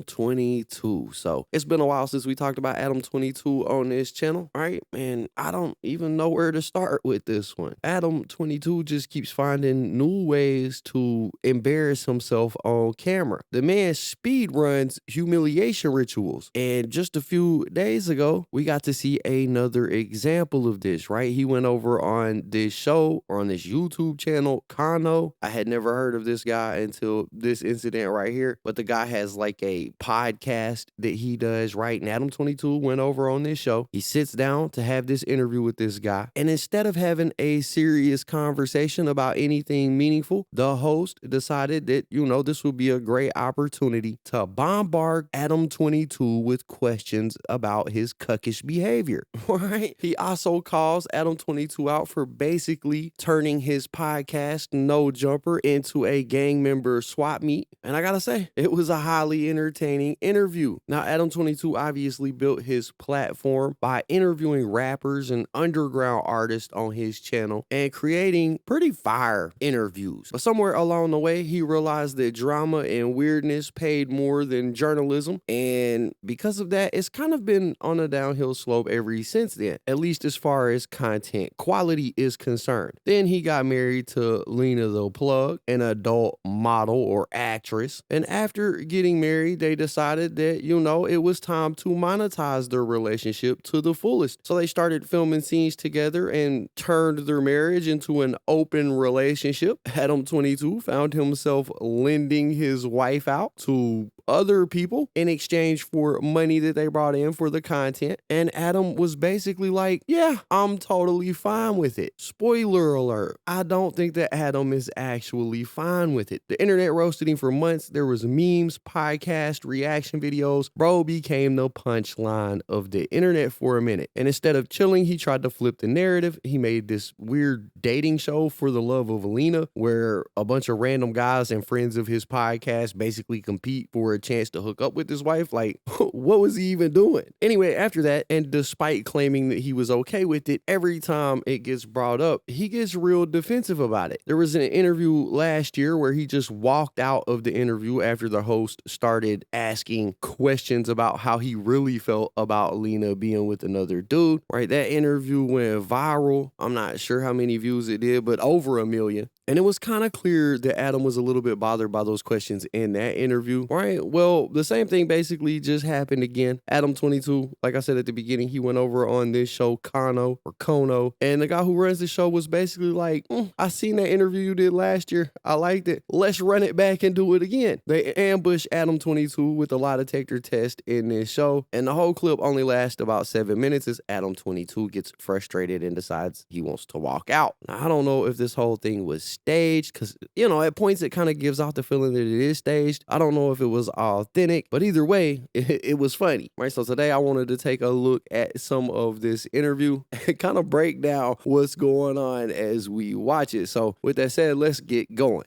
Adam22. So it's been a while since we talked about Adam22 on this channel, right? And I don't even know where to start with this one. Adam22 just keeps finding new ways to embarrass himself on camera. The man speed runs humiliation rituals. And just a few days ago, we got to see another example of this, right? He went over on this show or on this YouTube channel, Kano. I had never heard of this guy until this incident right here, but the guy has like a podcast that he does, right? And Adam22 went over on this show. He sits down to have this interview with this guy. And instead of having a serious conversation about anything meaningful, the host decided that, this would be a great opportunity to bombard Adam22 with questions about his cuckish behavior, right? He also calls Adam22 out for basically turning his podcast, No Jumper, into a gang member swap meet. And I gotta say, it was a highly entertaining interview. Now, Adam22 obviously built his platform by interviewing rappers and underground artists on his channel and creating pretty fire interviews. But somewhere along the way, he realized that drama and weirdness paid more than journalism. And because of that, it's kind of been on a downhill slope ever since then, at least as far as content quality is concerned. Then he got married to Lena the Plug, an adult model or actress. And after getting married, they decided that, it was time to monetize their relationship to the fullest. So they started filming scenes together and turned their marriage into an open relationship. Adam22 found himself lending his wife out to other people in exchange for money that they brought in for the content. And Adam was basically like, yeah, I'm totally fine with it. Spoiler alert, I don't think that Adam is actually fine with it. The internet roasted him for months. There was memes, podcast, reaction videos. Bro became the punchline of the internet for a minute. And instead of chilling, he tried to flip the narrative. He made this weird dating show for the love of Lena, where a bunch of random guys and friends of his podcast basically compete for a chance to hook up with his wife. Like, what was he even doing? Anyway, after that, and despite claiming that he was okay with it, every time it gets brought up, he gets real defensive about it. There was an interview last year where he just walked out of the interview after the host started asking questions about how he really felt about Lena being with another dude, right? That interview went viral. I'm not sure how many views it did, but over 1 million. And it was kind of clear that Adam was a little bit bothered by those questions in that interview, right? Well, the same thing basically just happened again. Adam22, like I said at the beginning, he went over on this show, Kano or Kono, and the guy who runs the show was basically like, I seen that interview you did last year. I liked it. Let's run it back and do it again. They ambushed Adam22 with a lie detector test in this show, and the whole clip only lasts about 7 minutes as Adam22 gets frustrated and decides he wants to walk out. Now, I don't know if this whole thing was staged, because at points it kind of gives off the feeling that it is staged. I don't know if it was authentic, but either way, it was funny, right? So today I wanted to take a look at some of this interview and kind of break down what's going on as we watch it. So with that said, let's get going.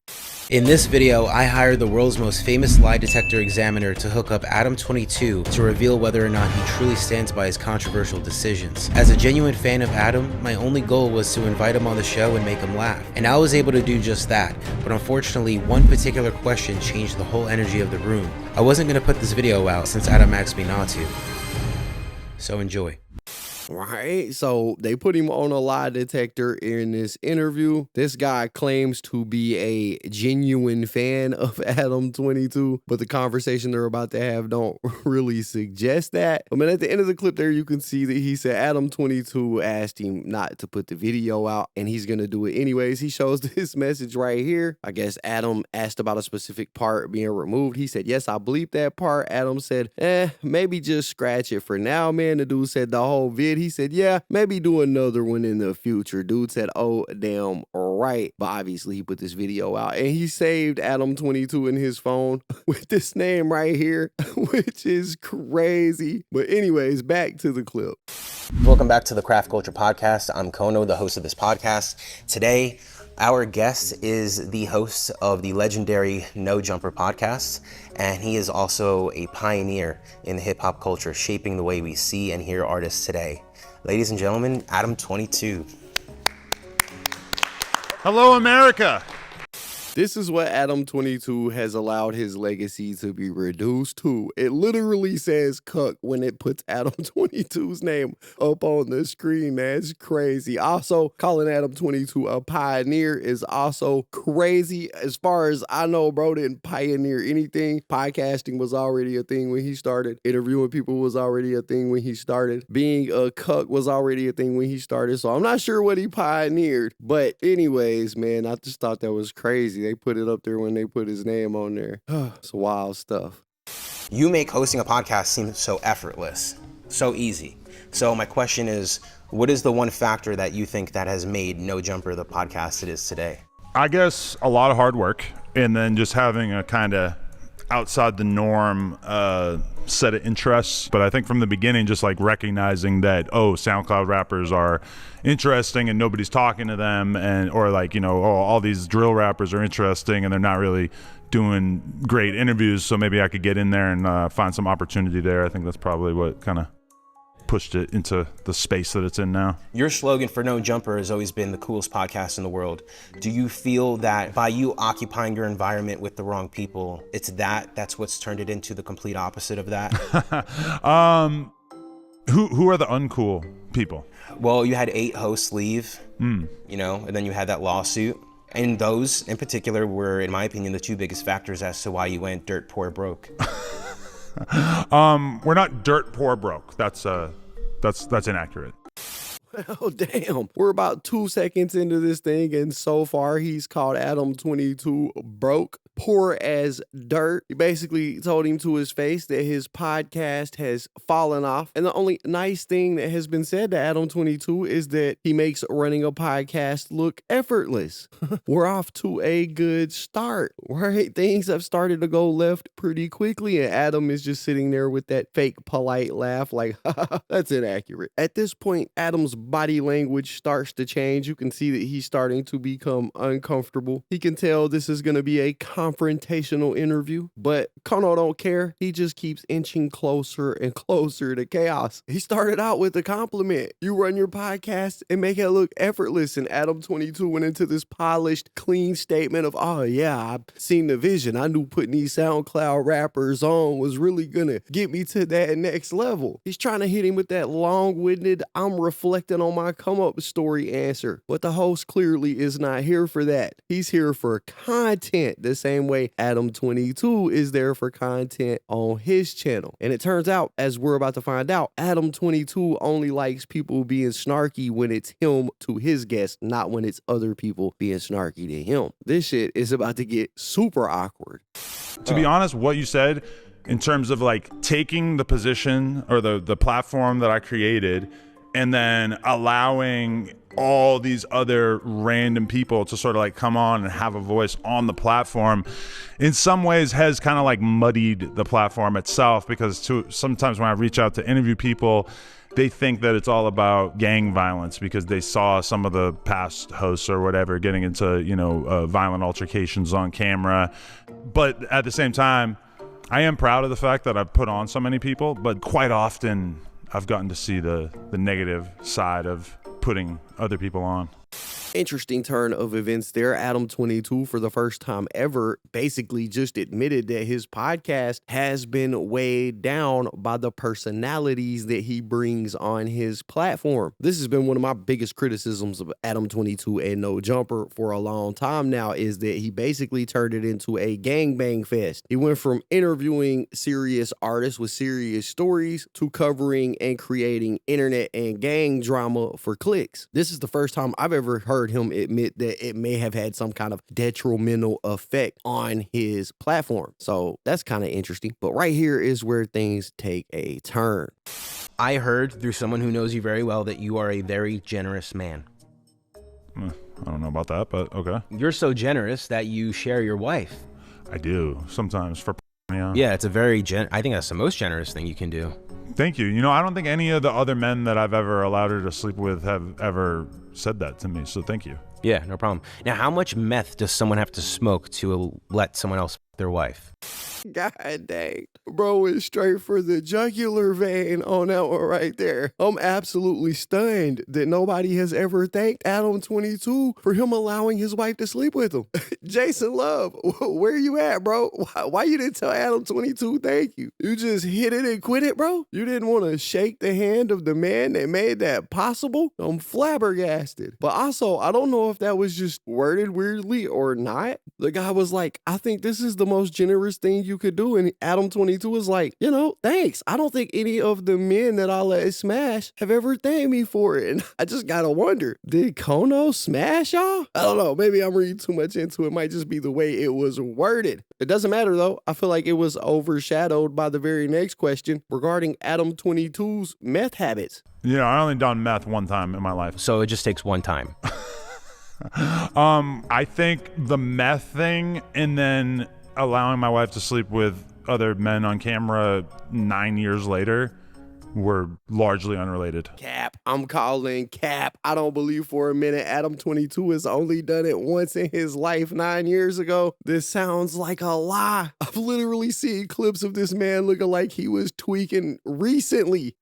In this video, I hired the world's most famous lie detector examiner to hook up Adam22 to reveal whether or not he truly stands by his controversial decisions. As a genuine fan of Adam, my only goal was to invite him on the show and make him laugh. And I was able to do just that, but unfortunately, one particular question changed the whole energy of the room. I wasn't going to put this video out since Adam asked me not to. So enjoy. Right, so they put him on a lie detector in this interview. This guy claims to be a genuine fan of Adam22, but the conversation they're about to have don't really suggest that. I mean, at the end of the clip there, you can see that he said Adam22 asked him not to put the video out, and he's gonna do it anyways. He shows this message right here. I guess Adam asked about a specific part being removed. He said, yes, I bleeped that part. Adam said, maybe just scratch it for now, man. The dude said the whole vid. He said, yeah, maybe do another one in the future. Dude said, oh, damn, right. But obviously he put this video out and he saved Adam22 in his phone with this name right here, which is crazy. But anyways, back to the clip. Welcome back to the Craft Culture Podcast. I'm Kono, the host of this podcast. Today, our guest is the host of the legendary No Jumper podcast, and he is also a pioneer in the hip-hop culture, shaping the way we see and hear artists today. Ladies and gentlemen, Adam22. Hello, America. This is what Adam22 has allowed his legacy to be reduced to. It literally says cuck when it puts Adam22's name up on the screen. That's crazy. Also, calling Adam22 a pioneer is also crazy. As far as I know, bro didn't pioneer anything. Podcasting was already a thing when he started. Interviewing people was already a thing when he started. Being a cuck was already a thing when he started. So I'm not sure what he pioneered. But anyways, man, I just thought that was crazy. They put it up there when they put his name on there. It's wild stuff. You make hosting a podcast seem so effortless, so easy. So my question is, what is the one factor that you think that has made No Jumper the podcast it is today? I guess a lot of hard work, and then just having a kind of outside the norm set of interests. But I think from the beginning, just like recognizing that, oh, SoundCloud rappers are interesting and nobody's talking to them, and or like, you know, oh, all these drill rappers are interesting and they're not really doing great interviews, so maybe I could get in there and find some opportunity there. I think that's probably what kind of pushed it into the space that it's in now. Your slogan for No Jumper has always been the coolest podcast in the world. Do you feel that by you occupying your environment with the wrong people, that's what's turned it into the complete opposite of that? Who are the uncool people? Well, you had 8 hosts leave, you know, and then you had that lawsuit. And those in particular were, in my opinion, the 2 biggest factors as to why you went dirt poor broke. We're not dirt poor broke. That's inaccurate. Oh, damn. We're about 2 seconds into this thing, and so far he's called Adam22 broke, poor as dirt. He basically told him to his face that his podcast has fallen off. And the only nice thing that has been said to Adam22 is that he makes running a podcast look effortless. We're off to a good start, right? Things have started to go left pretty quickly, and Adam is just sitting there with that fake polite laugh like, that's inaccurate. At this point, Adam's body language starts to change. You can see that he's starting to become uncomfortable. He can tell this is going to be a confrontational interview, but Kono don't care. He just keeps inching closer and closer to chaos. He started out with a compliment. You run your podcast and make it look effortless, and Adam22 went into this polished, clean statement of, oh yeah, I've seen the vision. I knew putting these SoundCloud rappers on was really gonna get me to that next level. He's trying to hit him with that long-winded, I'm reflecting on my come-up story answer, but the host clearly is not here for that. He's here for content, the same way Adam22 is there for content on his channel. And it turns out, as we're about to find out, Adam22 only likes people being snarky when it's him to his guests, not when it's other people being snarky to him. This shit is about to get super awkward. To be honest, what you said in terms of like taking the position or the platform that I created and then allowing all these other random people to sort of like come on and have a voice on the platform in some ways has kind of like muddied the platform itself, because sometimes when I reach out to interview people, they think that it's all about gang violence because they saw some of the past hosts or whatever getting into, you know, violent altercations on camera. But at the same time, I am proud of the fact that I've put on so many people, but quite often I've gotten to see the negative side of putting other people on. Interesting turn of events there. Adam22, for the first time ever, basically just admitted that his podcast has been weighed down by the personalities that he brings on his platform. This has been one of my biggest criticisms of Adam22 and No Jumper for a long time now, is that he basically turned it into a gangbang fest. He went from interviewing serious artists with serious stories to covering and creating internet and gang drama for clicks. This is the first time I've ever heard him admit that it may have had some kind of detrimental effect on his platform. So that's kind of interesting. But right here is where things take a turn. I heard through someone who knows you very well that you are a very generous man. I don't know about that, but okay. You're so generous that you share your wife. I do sometimes for yeah. Yeah, it's a very I think that's the most generous thing you can do. Thank you. You know, I don't think any of the other men that I've ever allowed her to sleep with have ever said that to me, so thank you. Yeah, no problem. Now, how much meth does someone have to smoke to let someone else their wife? God dang. Bro went straight for the jugular vein on that one right there. I'm absolutely stunned that nobody has ever thanked Adam22 for him allowing his wife to sleep with him. Jason Love, where you at, bro? Why you didn't tell Adam22 thank you? You just hit it and quit it, bro? You didn't want to shake the hand of the man that made that possible? I'm flabbergasted. But also, I don't know if that was just worded weirdly or not. The guy was like, I think this is the most generous thing you could do. And Adam22 was like, thanks. I don't think any of the men that I let smash have ever thanked me for it. And I just gotta wonder, did Kono smash y'all? I don't know. Maybe I'm reading too much into it. It might just be the way it was worded. It doesn't matter though. I feel like it was overshadowed by the very next question regarding Adam22's meth habits. I only done meth one time in my life. So it just takes one time. I think the meth thing and then allowing my wife to sleep with other men on camera 9 years later were largely unrelated. Cap. I'm calling cap. I don't believe for a minute Adam22 has only done it once in his life 9 years ago. This sounds like a lie. I've literally seen clips of this man looking like he was tweaking recently.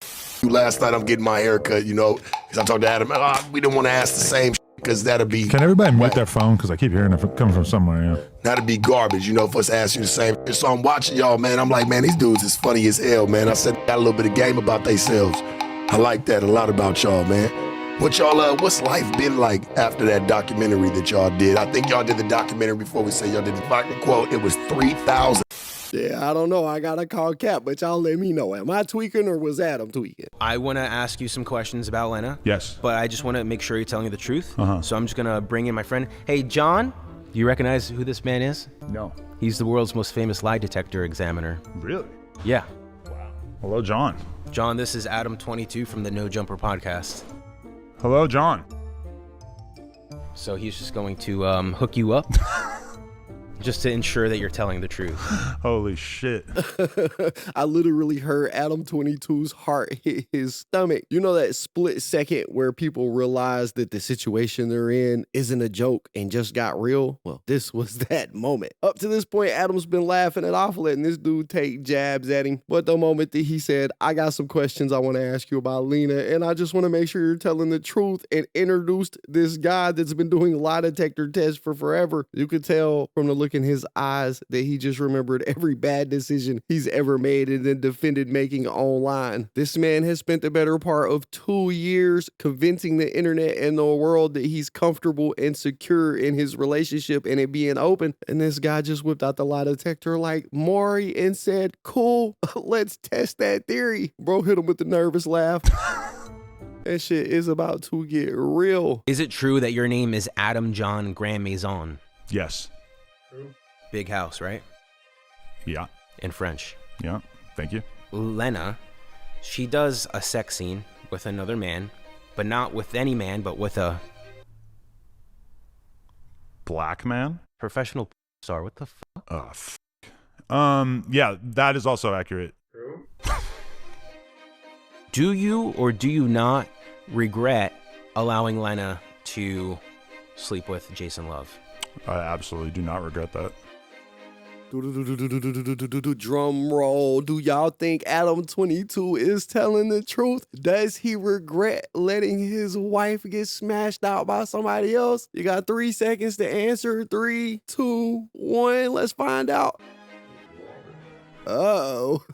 Last night I'm getting my hair cut, because I talked to Adam. We didn't want to ask the same because that'd be... Can everybody mute their phone? Because I keep hearing it coming from somewhere, yeah. That'd be garbage, for us asking the same. So I'm watching y'all, man. I'm like, man, these dudes is funny as hell, man. I said, got a little bit of game about themselves. I like that a lot about y'all, man. What's life been like after that documentary that y'all did? I think y'all did the documentary before we say y'all did the fucking quote. It was 3,000. Yeah, I don't know. I gotta call Cap, but y'all let me know. Am I tweaking or was Adam tweaking? I want to ask you some questions about Lena. Yes. But I just want to make sure you're telling me the truth. Uh-huh. So I'm just going to bring in my friend. Hey, John, do you recognize who this man is? No. He's the world's most famous lie detector examiner. Really? Yeah. Wow. Hello, John. John, this is Adam22 from the No Jumper podcast. Hello, John. So he's just going to hook you up. Just to ensure that you're telling the truth. Holy shit. I literally heard Adam22's heart hit his stomach. You know that split second where people realize that the situation they're in isn't a joke and just got real? Well, this was that moment. Up to this point, Adam's been laughing it off, letting this dude take jabs at him. But the moment that he said, I got some questions I want to ask you about Lena, and I just want to make sure you're telling the truth, and introduced this guy that's been doing lie detector tests for forever, you could tell from the look in his eyes that he just remembered every bad decision he's ever made and then defended making online. This man has spent the better part of 2 years convincing the internet and the world that he's comfortable and secure in his relationship and it being open. And this guy just whipped out the lie detector like Maury and said, cool, let's test that theory. Bro hit him with the nervous laugh. That shit is about to get real. Is it true that your name is Adam John Grand Maison? Yes. Big house, right? Yeah. In French. Yeah. Thank you. Lena, she does a sex scene with another man, but not with any man, but with a Black man? professional star. What the fuck? Oh, yeah, that is also accurate. True. Do you or do you not regret allowing Lena to sleep with Jason Love? I absolutely do not regret that. Drum roll. Do y'all think Adam22 is telling the truth? Does he regret letting his wife get smashed out by somebody else? You got 3 seconds to answer. 3, 2, 1. Let's find out. Uh-oh.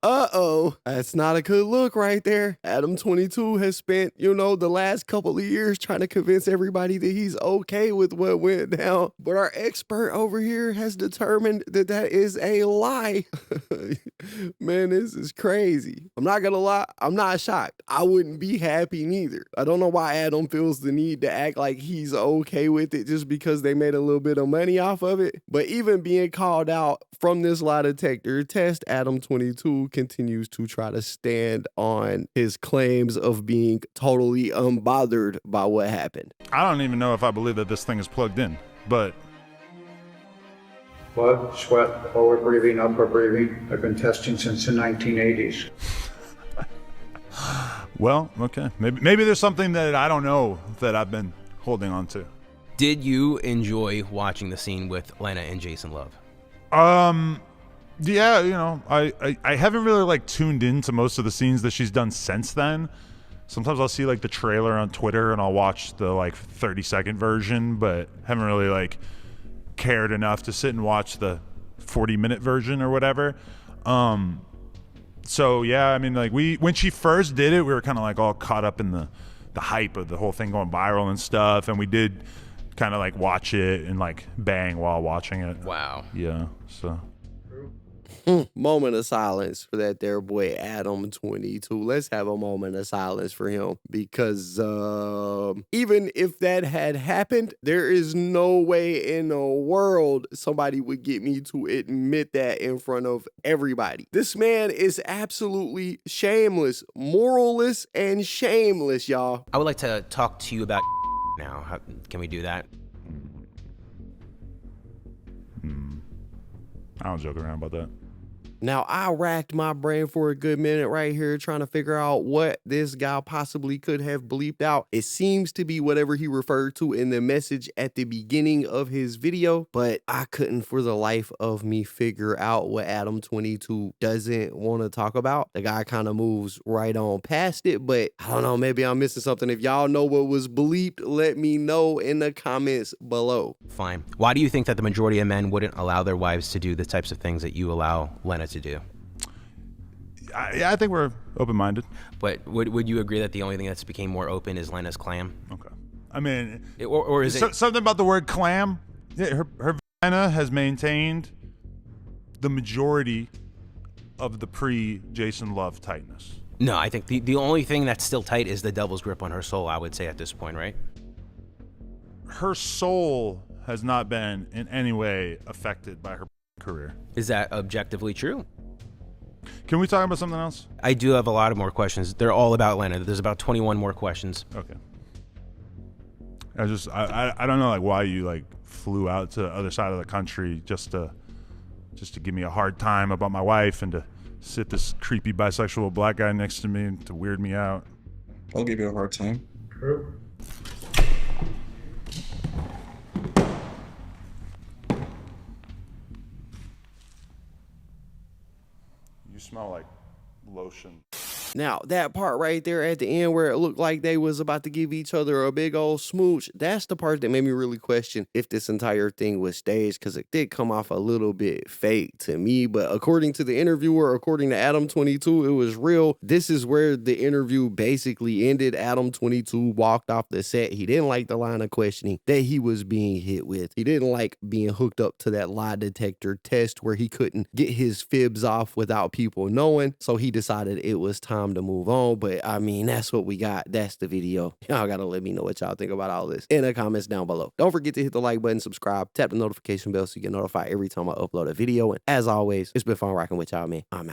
Uh-oh. That's not a good look right there. Adam22 has spent, the last couple of years trying to convince everybody that he's okay with what went down. But our expert over here has determined that that is a lie. Man, this is crazy. I'm not gonna lie. I'm not shocked. I wouldn't be happy neither. I don't know why Adam feels the need to act like he's okay with it just because they made a little bit of money off of it. But even being called out from this lie detector test, Adam22 continues to try to stand on his claims of being totally unbothered by what happened. I don't even know if I believe that this thing is plugged in, but Blood, sweat, forward breathing, upper breathing. I've been testing since the 1980s. well, okay. Maybe there's something that I don't know that I've been holding on to. Did you enjoy watching the scene with Lena and Jason Love? Yeah, you know, I haven't really like tuned into most of the scenes that she's done since then. Sometimes I'll see like the trailer on Twitter and I'll watch the like 30-second version, but haven't really like cared enough to sit and watch the 40-minute version or whatever. So yeah, I mean, like when she first did it, we were kind of like all caught up in the hype of the whole thing going viral and stuff, and we did kind of like watch it and like bang while watching it. Wow. Yeah, so Moment of silence for that there boy Adam22. Let's have a moment of silence for him, because even if that had happened, there is no way in the world somebody would get me to admit that in front of everybody. This man is absolutely shameless, moralless, and shameless, y'all. I would like to talk to you about now. Can we do that? I don't joke around about that. Now, I racked my brain for a good minute right here trying to figure out what this guy possibly could have bleeped out. It seems to be whatever he referred to in the message at the beginning of his video, but I couldn't for the life of me figure out what Adam22 doesn't want to talk about. The guy kind of moves right on past it, but I don't know, maybe I'm missing something. If y'all know what was bleeped, let me know in the comments below. Fine. Why do you think that the majority of men wouldn't allow their wives to do the types of things that you allow Lena to do? I think we're open-minded. But would you agree that the only thing that's became more open is Lena's clam? Okay. I mean, or is it something about the word clam? Yeah, her vagina has maintained the majority of the pre-Jason Love tightness. No, I think the only thing that's still tight is the devil's grip on her soul, I would say at this point, right? Her soul has not been in any way affected by her career. Is that objectively true? Can we talk about something else? I do have a lot of more questions. They're all about Lena. There's about 21 more questions. Okay. I don't know like why you like flew out to the other side of the country just to give me a hard time about my wife and to sit this creepy bisexual black guy next to me and to weird me out. I'll give you a hard time. True. You smell like lotion. Now, that part right there at the end where it looked like they was about to give each other a big old smooch, that's the part that made me really question if this entire thing was staged, because it did come off a little bit fake to me. But according to the interviewer, according to Adam22, it was real. This is where the interview basically ended. Adam22 walked off the set. He didn't like the line of questioning that he was being hit with. He didn't like being hooked up to that lie detector test where he couldn't get his fibs off without people knowing. So he decided it was time to move on. But I mean, that's what we got. That's the video. Y'all gotta let me know what y'all think about all this in the comments down below. Don't forget to hit the like button, subscribe, tap the notification bell so you get notified every time I upload a video. And as always, it's been fun rocking with y'all, man. I'm out.